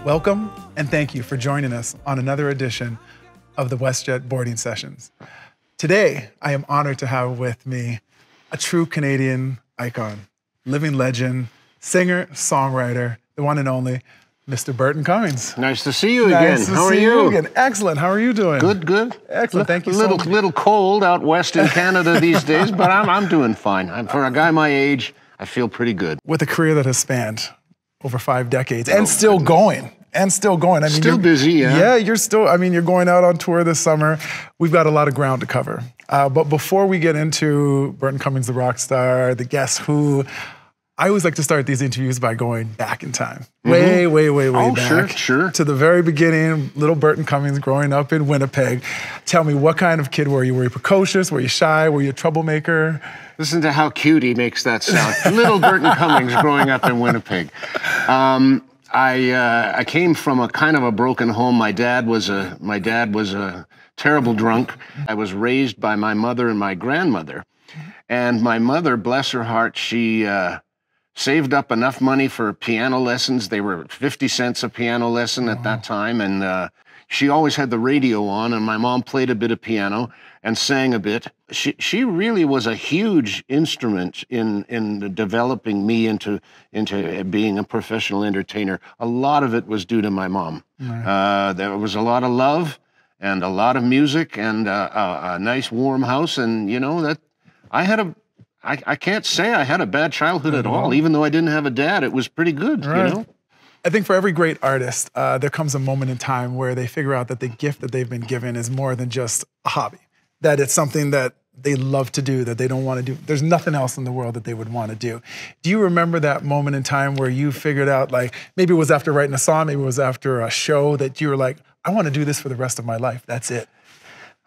Welcome and thank you for joining us on another edition of the WestJet Boarding Sessions. Today, I am honored to have with me a true Canadian icon, living legend, singer, songwriter, the one and only, Mr. Burton Cummings. Nice to see you again. How are you? Again. Excellent. How are you doing? Good, good. Excellent. Thank you so much. Little cold out west in Canada these days, but I'm doing fine. For a guy my age, I feel pretty good. With a career that has spanned over 5 decades and still going. And still going. I mean, still busy, yeah. Yeah, you're still, I mean, you're going out on tour this summer. We've got a lot of ground to cover. But before we get into Burton Cummings, the rock star, the Guess Who, I always like to start these interviews by going back in time. Way back. Sure. To the very beginning, little Burton Cummings growing up in Winnipeg. Tell me, what kind of kid were you? Were you precocious? Were you shy? Were you a troublemaker? Listen to how cute he makes that sound. Little Burton Cummings growing up in Winnipeg. I came from a kind of a broken home. My dad was a terrible drunk. I was raised by my mother and my grandmother. And my mother, bless her heart, she saved up enough money for piano lessons. They were 50 cents a piano lesson at that time. And she always had the radio on, and my mom played a bit of piano and sang a bit. She really was a huge instrument in developing me into being a professional entertainer. A lot of it was due to my mom. There was a lot of love and a lot of music and a nice warm house, and you know that I can't say I had a bad childhood at all. Even though I didn't have a dad, it was pretty good. Right. You know. I think for every great artist, there comes a moment in time where they figure out that the gift that they've been given is more than just a hobby, that it's something that they love to do, that they don't want to do. There's nothing else in the world that they would want to do. Do you remember that moment in time where you figured out, like, maybe it was after writing a song, maybe it was after a show, that you were like, I want to do this for the rest of my life. That's it.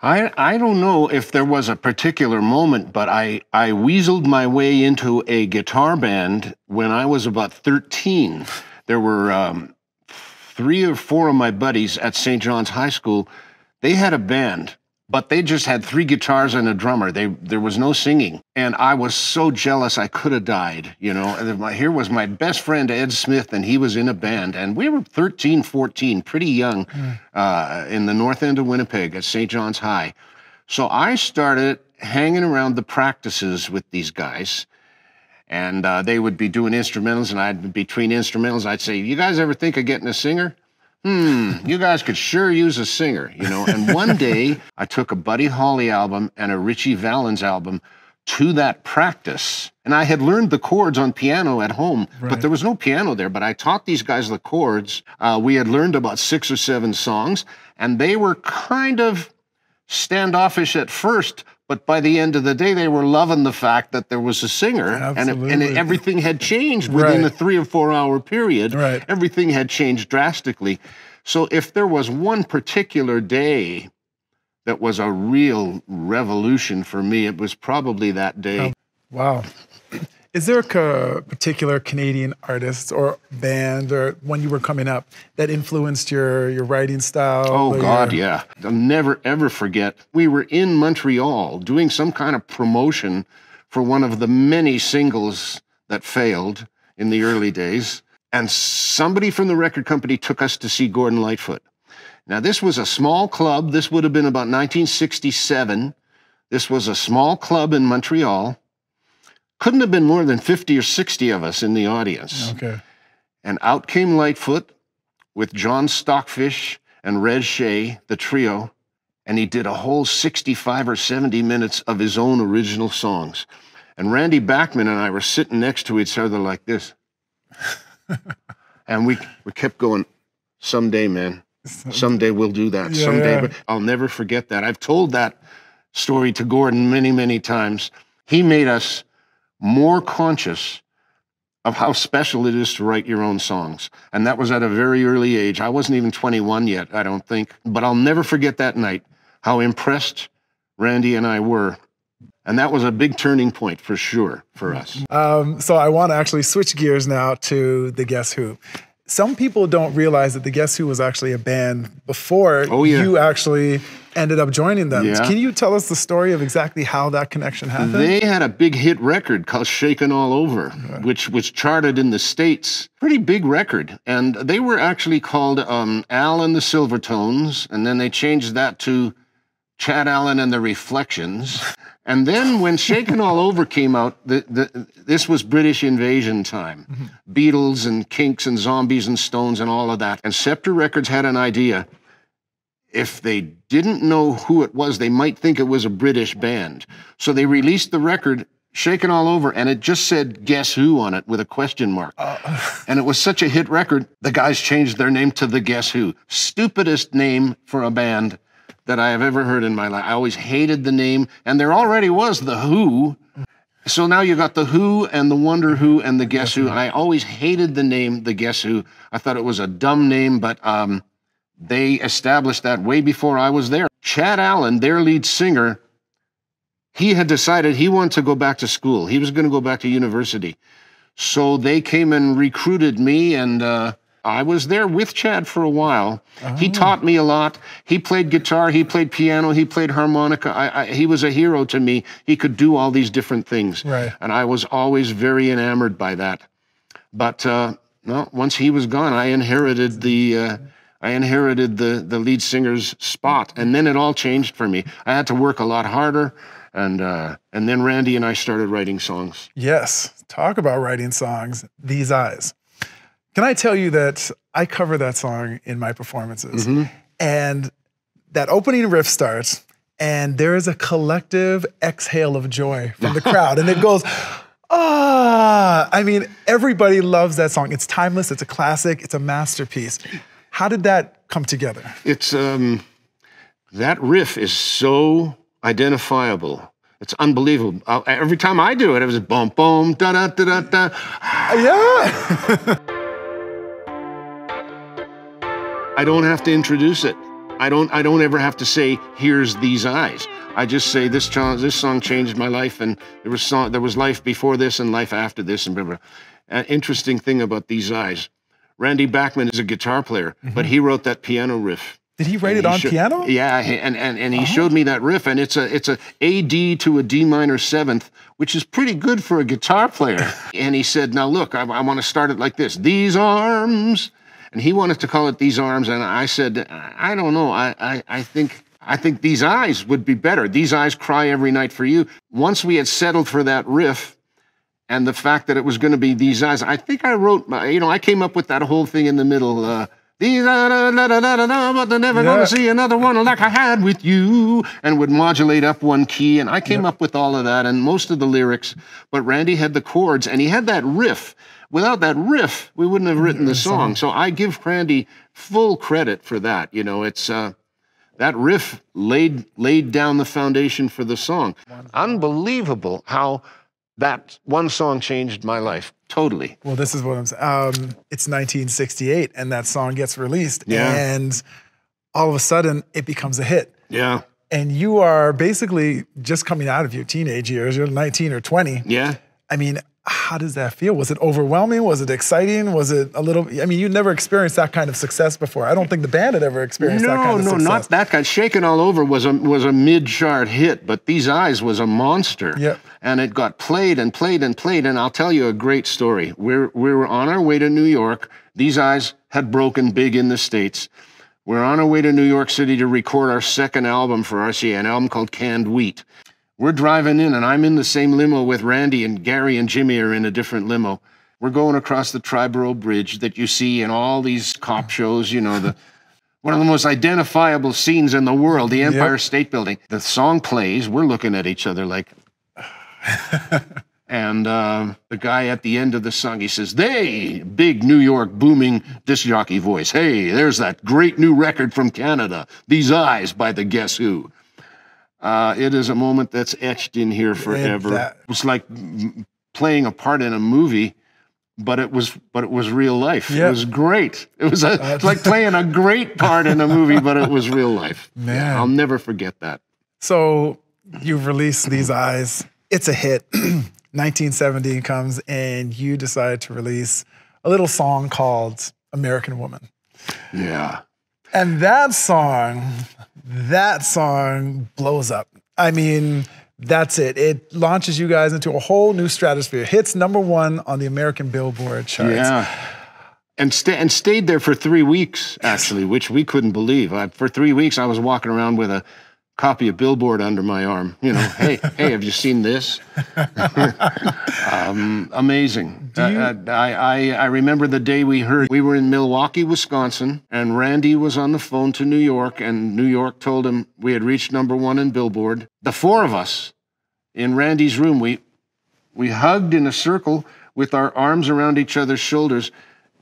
I don't know if there was a particular moment, but I weaseled my way into a guitar band when I was about 13. There were 3 or 4 of my buddies at St. John's High School. They had a band, but they just had 3 guitars and a drummer. There was no singing. And I was so jealous I could have died, you know. And here was my best friend, Ed Smith, and he was in a band. And we were 13, 14, pretty young, in the north end of Winnipeg at St. John's High. So I started hanging around the practices with these guys. And they would be doing instrumentals, and between instrumentals, I'd say, you guys ever think of getting a singer? You guys could sure use a singer, you know. And one day, I took a Buddy Holly album and a Ritchie Valens album to that practice. And I had learned the chords on piano at home, but there was no piano there. But I taught these guys the chords. We had learned about 6 or 7 songs, and they were kind of standoffish at first, but by the end of the day, they were loving the fact that there was a singer, and everything had changed within a 3 or 4 hour period. Everything had changed drastically. So if there was one particular day that was a real revolution for me, it was probably that day. Wow. Is there a particular Canadian artist or band or when you were coming up that influenced your writing style? Oh, God, yeah. I'll never, ever forget. We were in Montreal doing some kind of promotion for one of the many singles that failed in the early days. And somebody from the record company took us to see Gordon Lightfoot. Now, this was a small club. This would have been about 1967. This was a small club in Montreal. Couldn't have been more than 50 or 60 of us in the audience. Okay. And out came Lightfoot with John Stockfish and Red Shea, the trio, and he did a whole 65 or 70 minutes of his own original songs. And Randy Bachman and I were sitting next to each other like this. And we kept going, someday, man, someday we'll do that, someday. But I'll never forget that. I've told that story to Gordon many, many times. He made us more conscious of how special it is to write your own songs. And that was at a very early age. I wasn't even 21 yet, I don't think. But I'll never forget that night, how impressed Randy and I were. And that was a big turning point for sure for us. So I want to actually switch gears now to the Guess Who. Some people don't realize that the Guess Who was actually a band before you actually ended up joining them. Yeah. Can you tell us the story of exactly how that connection happened? They had a big hit record called Shakin' All Over, which was charted in the States. Pretty big record. And they were actually called Al and the Silvertones, and then they changed that to Chad Allen and the Reflections. And then when Shakin' All Over came out, this was British invasion time. Beatles and Kinks and Zombies and Stones and all of that. And Scepter Records had an idea. If they didn't know who it was, they might think it was a British band. So they released the record, Shakin' All Over, and it just said Guess Who on it with a question mark. And it was such a hit record, the guys changed their name to the Guess Who. Stupidest name for a band that I have ever heard in my life. I always hated the name, and there already was the Who. So now you got the Who and the Wonder Who and the Guess Who. And I always hated the name, the Guess Who. I thought it was a dumb name, but they established that way before I was there. Chad Allen, their lead singer, he had decided he wanted to go back to school. He was going to go back to university. So they came and recruited me, and I was there with Chad for a while. He taught me a lot. He played guitar, he played piano, he played harmonica. He was a hero to me. He could do all these different things. Right. And I was always very enamored by that. But no, once he was gone, I inherited the lead singer's spot, and then it all changed for me. I had to work a lot harder, and then Randy and I started writing songs. Yes, talk about writing songs. These Eyes. Can I tell you that I cover that song in my performances, and that opening riff starts, and there is a collective exhale of joy from the crowd, and it goes, ah! I mean, everybody loves that song. It's timeless. It's a classic. It's a masterpiece. How did that come together? It's that riff is so identifiable. It's unbelievable. Every time I do it, it was boom, boom, da da da da da. Yeah. I don't have to introduce it. I don't ever have to say, "Here's These Eyes." I just say this song changed my life, and there was life before this and life after this, and blah, blah. An interesting thing about These Eyes. Randy Bachman is a guitar player, but he wrote that piano riff. Did he write it on piano? Yeah, and he showed me that riff, and it's a D to a D minor seventh, which is pretty good for a guitar player. And he said, "Now look, I want to start it like this: These arms." And he wanted to call it These Arms, and I said, I don't know. I think These Eyes would be better. These eyes cry every night for you. Once we had settled for that riff, and the fact that it was going to be These Eyes, I think I wrote, I came up with that whole thing in the middle. These but they're never going to see another one like I had with you, and would modulate up one key. And I came up with all of that and most of the lyrics, but Randy had the chords, and he had that riff. Without that riff, we wouldn't have written the song. So I give Randy full credit for that. It's that riff laid down the foundation for the song. Unbelievable how that one song changed my life. Totally. Well, this is what I'm saying. It's 1968, and that song gets released, and all of a sudden, it becomes a hit. Yeah. And you are basically just coming out of your teenage years. You're 19 or 20. Yeah. I mean, how does that feel? Was it overwhelming? Was it exciting? Was it a little, I mean, you never experienced that kind of success before. I don't think the band had ever experienced that kind of success. No, not that kind. Shakin' All Over was a mid-chart hit, but These Eyes was a monster. Yep. And it got played and played and played, and I'll tell you a great story. We were on our way to New York. These Eyes had broken big in the States. We're on our way to New York City to record our second album for RCA, an album called Canned Wheat. We're driving in, and I'm in the same limo with Randy, and Gary and Jimmy are in a different limo. We're going across the Triborough Bridge that you see in all these cop shows, one of the most identifiable scenes in the world, the Empire State Building. The song plays, we're looking at each other like... And the guy at the end of the song, he says, "They," big New York booming disc jockey voice, "Hey, there's that great new record from Canada, These Eyes by the Guess Who." It is a moment that's etched in here forever. It was like playing a part in a movie, but it was real life. Yep. It was great. It was like playing a great part in a movie, but it was real life. Man, I'll never forget that. So you've released These Eyes. It's a hit. 1970 comes, and you decide to release a little song called American Woman. Yeah. And that song blows up. I mean, that's it. It launches you guys into a whole new stratosphere. Hits #1 on the American Billboard charts. Yeah. And stayed there for 3 weeks, actually, which we couldn't believe. For 3 weeks, I was walking around with a copy of Billboard under my arm. You know, hey, have you seen this? Amazing. I remember the day we were in Milwaukee, Wisconsin, and Randy was on the phone to New York, and New York told him we had reached #1 in Billboard. The 4 of us in Randy's room, we hugged in a circle with our arms around each other's shoulders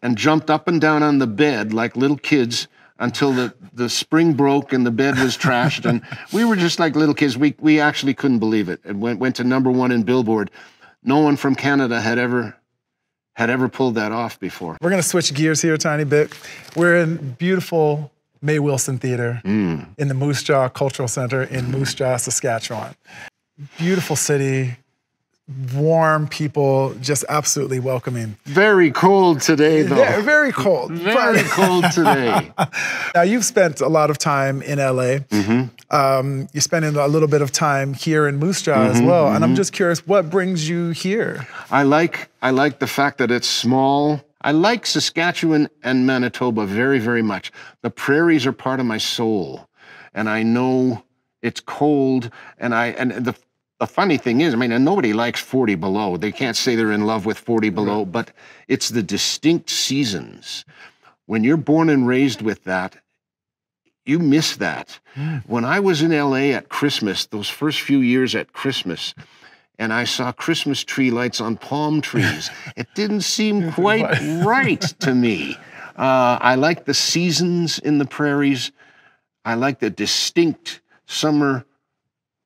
and jumped up and down on the bed like little kids until the spring broke and the bed was trashed. And we were just like little kids. We actually couldn't believe it. It went to #1 in Billboard. No one from Canada had ever pulled that off before. We're going to switch gears here a tiny bit. We're in beautiful May Wilson Theater in the Moose Jaw Cultural Center in Moose Jaw, Saskatchewan. Beautiful city. Warm people, just absolutely welcoming. Very cold today, though. Yeah, very cold. Very cold today. Now, you've spent a lot of time in LA. You're spending a little bit of time here in Moose Jaw as well. And I'm just curious, what brings you here? I like the fact that it's small. I like Saskatchewan and Manitoba very, very much. The prairies are part of my soul. And I know it's cold, and the funny thing is, I mean, and nobody likes 40 below. They can't say they're in love with 40 below, but it's the distinct seasons. When you're born and raised with that, you miss that. When I was in LA at Christmas, those first few years at Christmas, and I saw Christmas tree lights on palm trees, it didn't seem quite right to me. I like the seasons in the prairies. I like the distinct summer,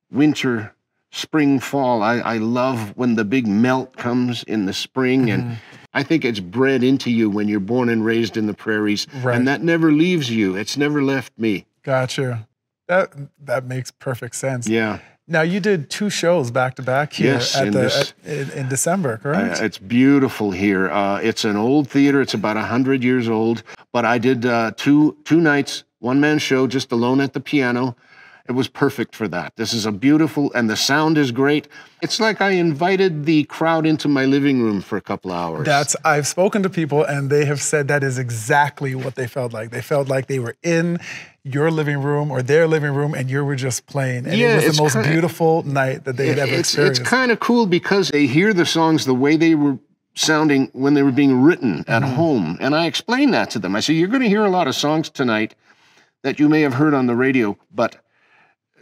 winter, spring, fall. I love when the big melt comes in the spring, and I think it's bred into you when you're born and raised in the prairies, and that never leaves you. It's never left me. Gotcha. That makes perfect sense. Yeah. Now, you did 2 shows back to back here in December, correct? It's beautiful here. It's an old theater. It's about 100 years old, but I did two nights, one-man show, just alone at the piano. It was perfect for that. This is a beautiful, and the sound is great. It's like I invited the crowd into my living room for a couple hours. I've spoken to people, and they have said that is exactly what they felt like. They felt like they were in your living room or their living room, and you were just playing. And it was the most beautiful night that they had ever experienced. It's kind of cool because they hear the songs the way they were sounding when they were being written at home. And I explained that to them. I said, you're going to hear a lot of songs tonight that you may have heard on the radio, but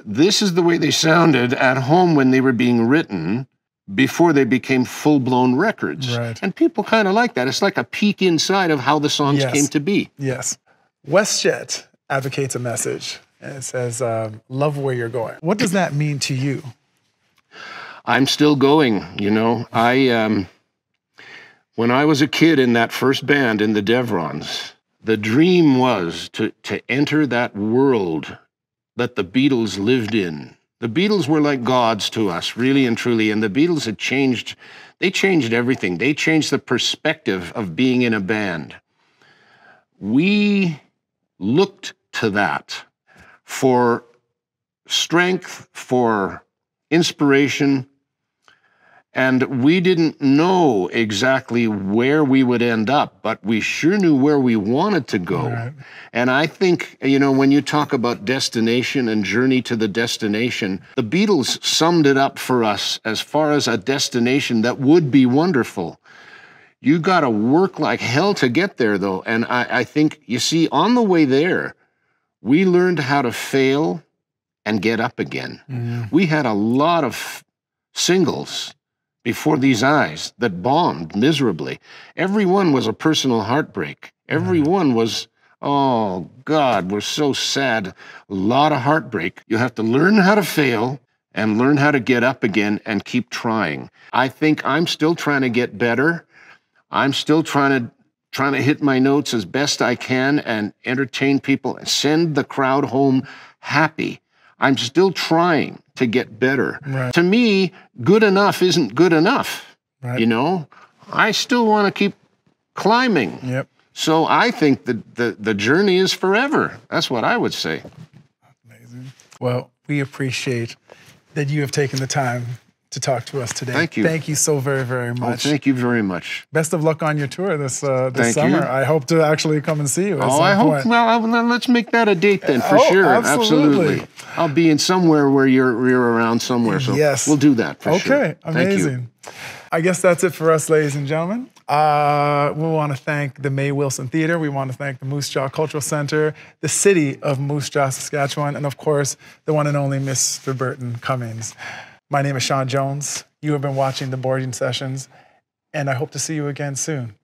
this is the way they sounded at home when they were being written before they became full-blown records. Right. And people kind of like that. It's like a peek inside of how the songs came to be. Yes. WestJet advocates a message, and it says, love where you're going. What does that mean to you? I'm still going, you know. When I was a kid in that first band in the Devrons, the dream was to enter that world that the Beatles lived in. The Beatles were like gods to us, really and truly, and the Beatles had changed everything. They changed the perspective of being in a band. We looked to that for strength, for inspiration, and we didn't know exactly where we would end up, but we sure knew where we wanted to go. Right. And I think, you know, when you talk about destination and journey to the destination, the Beatles summed it up for us as far as a destination that would be wonderful. You got to work like hell to get there, though. And I think, you see, on the way there, we learned how to fail and get up again. Mm-hmm. We had a lot of singles before these eyes that bombed miserably. Every one was a personal heartbreak. Every one was, oh, God, we're so sad. A lot of heartbreak. You have to learn how to fail and learn how to get up again and keep trying. I think I'm still trying to get better. I'm still trying to hit my notes as best I can and entertain people and send the crowd home happy. I'm still trying to get better. Right. To me, good enough isn't good enough. Right. You know, I still want to keep climbing. Yep. So I think that the journey is forever. That's what I would say. Amazing. Well, we appreciate that you have taken the time to talk to us today. Thank you. Thank you so very, very much. Oh, thank you very much. Best of luck on your tour this summer. You. I hope to actually come and see you at some I hope. point. Well, let's make that a date then, for sure. Absolutely. I'll be in somewhere where you're around somewhere. So yes. We'll do that for sure. Okay, amazing. I guess that's it for us, ladies and gentlemen. We want to thank the May Wilson Theater. We want to thank the Moose Jaw Cultural Center, the city of Moose Jaw, Saskatchewan, and of course, the one and only Mr. Burton Cummings. My name is Sean Jones. You have been watching the Boarding Sessions, and I hope to see you again soon.